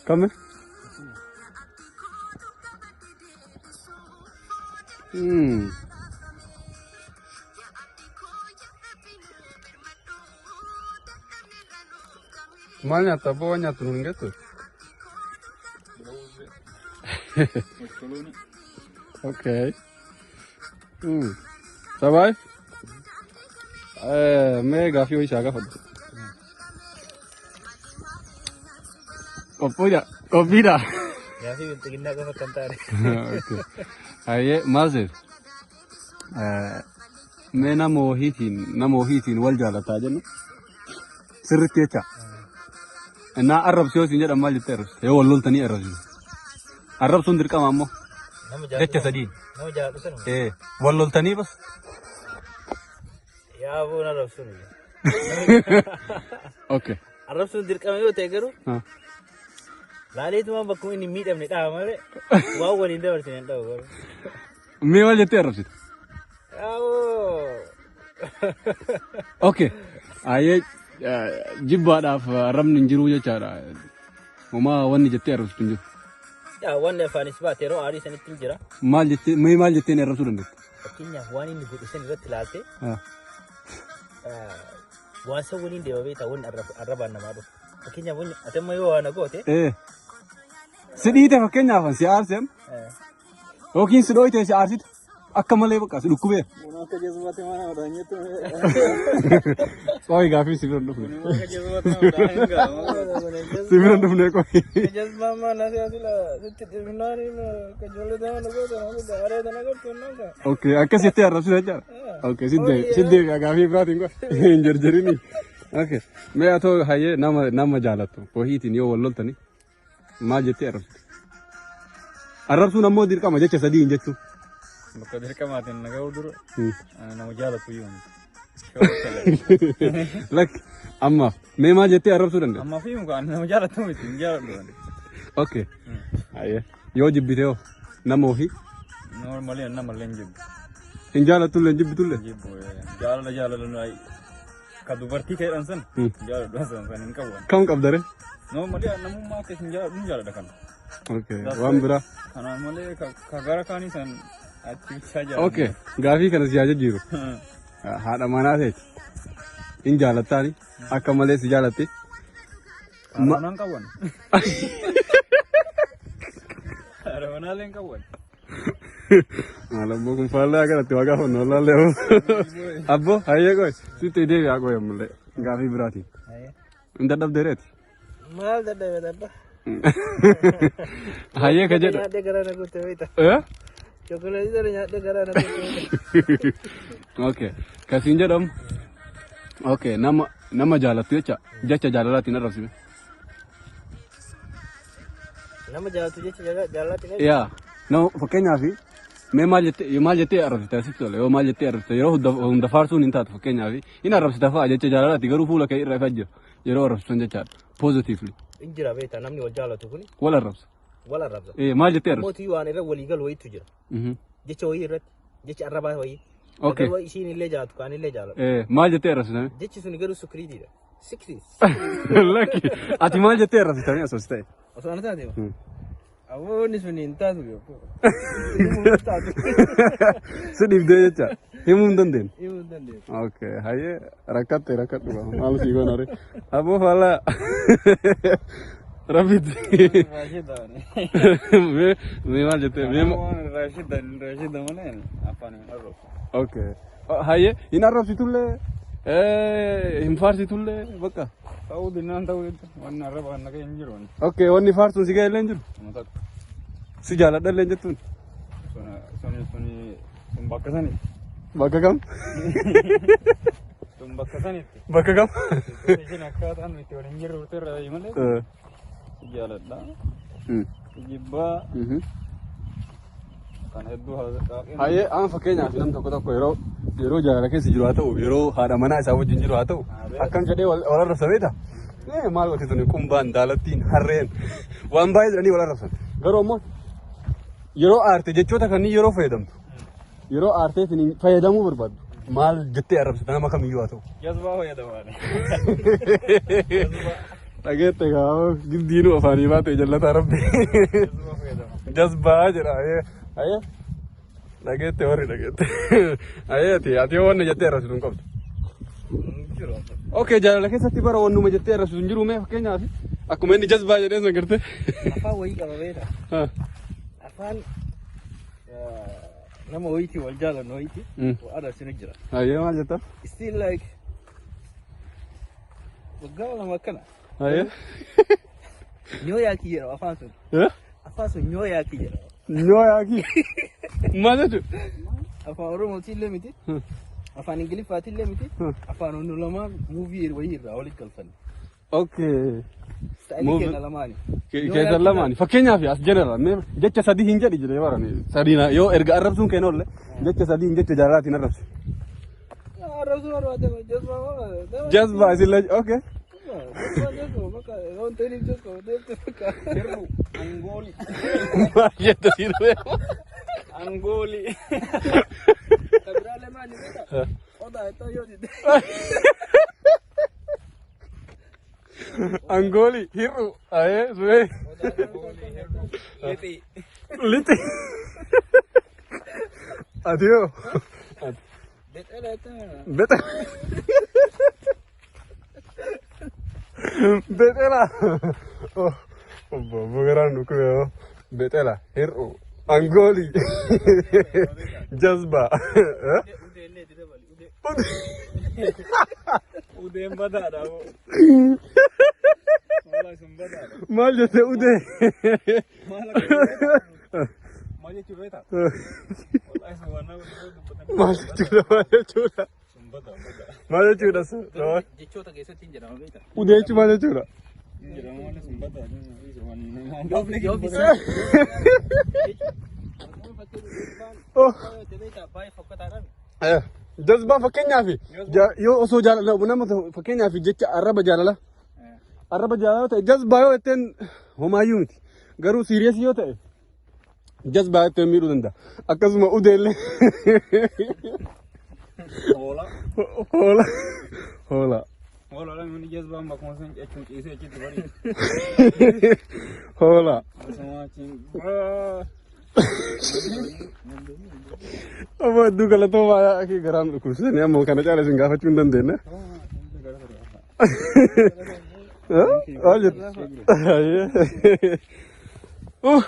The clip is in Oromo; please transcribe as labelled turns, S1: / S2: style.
S1: कम है Malnya tapo nya turun gitu. Okay. Sabai? मैं काफी वही शाखा फट कॉफी दा
S2: काफी कितना का फटता है
S1: ओके आये माजिद मैं ना मोही थी वल जाला था जन सिर तेचा ना अरब से सिंजर अम्मा जिते अरब ये वल्लुल तनी अरब सुंदर का मामो देख सदी वल्लुल तनी बस
S2: या वो ना अरब सुन
S1: ओके
S2: अरब सुंदर का मैं होते करो
S1: हाँ
S2: लाले तुम बक्कू इन्हीं मीट अपने का हमारे वाव वाली इंदर से इंदर होगा
S1: मैं वाले जिते अरब से ओके आये जिब्बाद आप रम निंजरू ये चारा ममा वन जिते अरब से
S2: या वन ने फानिश बात तेरो आरी से निकल जरा
S1: माल जिते ने अरब सुरंग
S2: किन्या वन इन बुत से निकल लाते
S1: हाँ
S2: वन से वन इन देवावे था वन अरब आना मारो किन्या वन अते मैं वो आना को थे
S1: sedih teh fakenya apa sih Arsen? Oke sudah itu si Arsen akka malah bekas dukube.
S2: Mana kerja semua mana orangnya tuh.
S1: Koi gafi sibiran dukube.
S2: Mana kerja semua orang enggak.
S1: Sibiran dukube koi.
S2: Kerja mama nasi asila itu minari kerja le dah nak tu ada dah nak tu nak.
S1: Oke akka siete Arab sudah. Oke sidde gafi berarti enggak injer ini. Oke मैं तो है ये नाम जाला तो वही थी यो वल्लो तनी माँ जेते अरब सु नमो दिर का मजे चसदी इंजे तू
S2: मक्का दिर का माते नगा उधर नाम जाला तो यूं
S1: लक अम्मा मैं माँ जेते अरब सु रंगे
S2: अम्मा फिर मुका नाम जाला तो इतनी जाला तो
S1: ओके आये यो जिब्बी थे हो नमो ही
S2: नॉर्मली अन्ना मल्लें जिब
S1: इंजाला तू लें जिब्बी तू ले
S2: जाला लो आई कदू बर्ती के रंसन जाला रंसन इनका वो
S1: कम कब दरे
S2: no mali namu ma ke sinjala dakan
S1: okay wan bra
S2: ana mali kagara kani san ati chaja
S1: okay gafi kana siyaje jiro hada mana sai in jalata ni aka male si jalate
S2: nan kawan ara mana len kawan
S1: malam bukan fala agar tu agak hono la le abbo haye ko si te de ya ko yamle gafi berarti inda dab deret
S2: mal dah dah
S1: haye kerja
S2: ada kerana aku tu itu coklat itu ada kerana aku
S1: okay kasinja dom okay nama jalan tu jaca jalan lah tina rasmi
S2: nama jalan tu jalan tina
S1: ya no fakenya fi मैं माल जते अरब से तैसे चले वो माल जते अरब से ये हम दफार सुन इंता तो fakenya fi ina अरब से दफा जते jalan tiga rupu lah kayak refajjo ये अरब से Sanjay positively
S2: injira beta namni wajala tu kuni
S1: ولا الربس إيه ما جت تعرف
S2: موتي وانا ولي قال ويت تجرا جيت وي رت جيت عربا وي
S1: اوكي
S2: وي شيء اللي جات كان اللي جاله
S1: إيه ما جت تعرف سنة
S2: جيت سوني قالوا سكري دي 60
S1: لكن أتي ما جت تعرف تاني أسوستي
S2: أصلا تاني أو نسمني أنت تقول
S1: sedih deh ya himun dendin
S2: himun dendin
S1: oke haye rakat dua malu sih gua nari abu fala Rafid
S2: Rashid
S1: me mal jete me
S2: Rashid mana apa nih Arab
S1: oke haye ini Arab situlle himfar situlle baka
S2: tahu dinan tahu itu warna Arab warna kayak injur
S1: oke warna himfar tuh sih kayak lenjur si jalan dan lenjur tuh
S2: Sony Tumbakasan nih
S1: baka kam
S2: Tumbakasan nih
S1: baka kam
S2: ini nak kata anu itu orang injur itu ada gimana jalan dah jibba kan itu
S1: haye an fakenya filam tokko yeroo jaalala keessa jiru haa ta'u yeroo haadha manaa isaa wajjin jiru haa ta'u akkam jedhee wal arrabsa beeta maal wakti tuni kumbaan daalattiin harreen waan baay'ee jedhanii wal arrabsan garuu ammoo yeroo aarte jechoota kanneen yeroo fayyadamtu yeroo aarteetiin fayyadamuu barbaaddu maal jettee arrabsita nama kamiyyuu haa ta'u
S2: jazbaa fayyadamaadha
S1: dhageette gaa giddiinu afaanii baate jallata rabbi jazbaa jedha aye dhageette warri dhageette ayeeti ati wanna jettee irrasitu hin qabdu. Okay jaalala keessatti bara wannuma jettee irrasitu hin jiru mee fakkeenyaaf akkuma inni jazbaa jedhee san gartee.
S2: Afaan wayii qaba beeta. Afaan nama wayiiti wal jaalannu wayiiti arrasinu jira.
S1: Ayyee maal jetta?
S2: Still like waggaa lama akkana.
S1: Ayyee.
S2: Nyoo yaakii jedhama afaan sun. Afaan sun nyoo yaakii jedhama.
S1: Nyoo yaakii? Maal jechuudha?
S2: Afaan Oromootiin illee miti. Afaan Ingiliffaatiin illee miti. Afaan hundu lamaan muuvii wayii irraa walitti galfanne.
S1: Okay.
S2: Staayilii kenna lamaani.
S1: Keessa lamaani. Fakkeenyaaf as jenera jecha sadii hin jedhi jedhee warani. Sadiina yoo erga arrabsuun kenna oolle jecha sadii hin jecha jaalalaatiin arrabsu.
S2: Arrabsuu barbaade jazbaa.
S1: Jazbaa isilla okay.
S2: Angoli.
S1: Jetta sirve.
S2: Angoli. Tabrale mani beta. Oda eto yo di.
S1: Angoli hiru aye suwe.
S2: Liti.
S1: Liti. Adio. Beta. Betela. Oh, bugeran nukuyo. Betela, hiru, Angoli, Jazba.
S2: Ude mbadada.
S1: Mal jete ude.
S2: Mal chureta.
S1: Mal chura. Mal chura.
S2: Jechoota keessatti hin jedhama beektaa.
S1: Ude jechuun maal jechuudha? Jazbaan fakkeenyaaf yoo osoo jaalala nama fakkeenyaaf jecha arraba jaalala ta'e jazbaa yoo jetteen homaayyuu miti garuu siiriyees yoo ta'e jazbaa jetteen miidhuu danda'a akkasuma udeellee hoola
S2: Hola, la mini jazba mbak masan ecun isi ecit bari.
S1: Hola.
S2: Sama cing.
S1: Apa du kalau tu maya ki garam kursi ni ammo kana chala singa facun dan dena. Oh, lanjut. Oh.